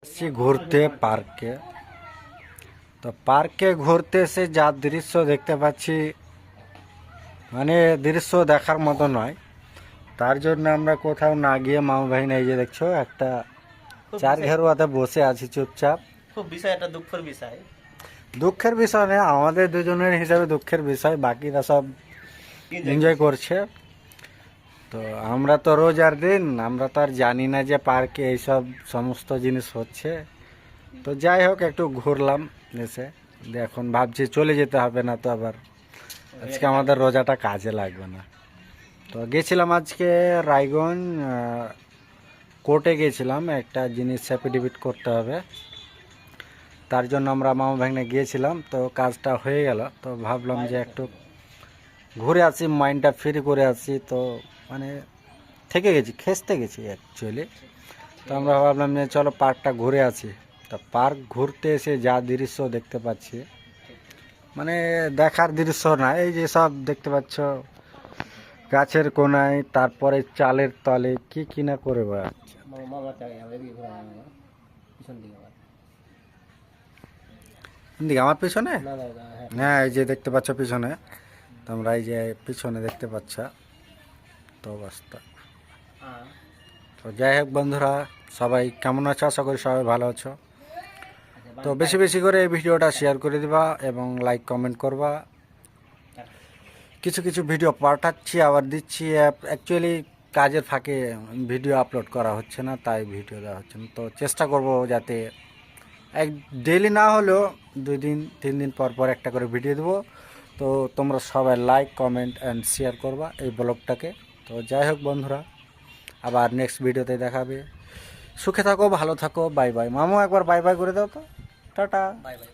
আসছি ঘুরতে পার্কে। তো পার্কে ঘুরতে এসে যা দৃশ্য দেখতে পাচ্ছি, মানে দৃশ্য দেখার মতো নয়। তার জন্য আমরা কোথাও না গিয়ে মামা ভাই এই যে দেখছো একটা খুব চার বিষয় ঘেরুয়াতে বসে আছি চুপচাপ। খুব বিষয় একটা দুঃখের বিষয়। দুঃখের বিষয় নেই, আমাদের দুজনের হিসাবে দুঃখের বিষয়, বাকিরা সব এনজয় করছে। তো আমরা তো রোজার দিন, আমরা তো আর জানি না যে পার্কে এইসব সমস্ত জিনিস হচ্ছে। তো যাই হোক, একটু ঘুরলাম এসে। দিয়ে এখন ভাবছি চলে যেতে হবে, না তো আবার আজকে আমাদের রোজাটা কাজে লাগবে না। তো গেছিলাম আজকে রায়গঞ্জ কোর্টে গেছিলাম, একটা জিনিস অ্যাফিডেভিট করতে হবে। তার জন্য আমরা মামা ভাগ্নে গিয়েছিলাম, তো কাজটা হয়ে গেল। তো ভাবলাম যে একটু ঘুরে আসি, মাইন্ডটা ফ্রি করে আসি। তো মানে থেকে গেছি, খেসতে গেছি অ্যাকচুয়ালি। তো আমরা ভাবলাম যে চলো পার্কটা ঘুরে আসি। তা পার্ক ঘুরতে এসে যা দৃশ্য দেখতে পাচ্ছি, মানে দেখার দৃশ্য না। এই যে সব দেখতে পাচ্ছ গাছের কোনায়, তারপরে চালের তলে কি কিনা করে বেড়াচ্ছে। পিছন দিকে আবার। দিকে আমার পিছনে, না, না, না, হ্যাঁ। হ্যাঁ এই যে দেখতে পাচ্ছ পিছনে, তোমরা এই যে পিছনে দেখতে পাচ্ছ তো অবস্থা। হ্যাঁ। তো যাই হোক বন্ধুরা, সবাই কেমন আছো? আশা করি সবাই ভালো আছো। তো বেশি বেশি করে এই ভিডিওটা শেয়ার করে দিবা এবং লাইক কমেন্ট করবা। কিছু কিছু ভিডিও পাঠাচ্ছি আবার দিচ্ছি, অ্যাকচুয়ালি কাজের ফাঁকে ভিডিও আপলোড করা হচ্ছে না, তাই ভিডিও দেওয়া হচ্ছে না। তো চেষ্টা করব যাতে এক ডেলি না হলেও 2 দিন 3 দিন পর পর একটা করে ভিডিও দেবো। তো তোমরা সবাই লাইক কমেন্ট অ্যান্ড শেয়ার করবা এই ব্লগটাকে। তো যাই হোক বন্ধুরা, আবার নেক্সট ভিডিওতে দেখাবে। সুখে থাকো, ভালো থাকো, বাই বাই। মামু একবার বাই বাই করে দাও তো, টাটা। Bye bye.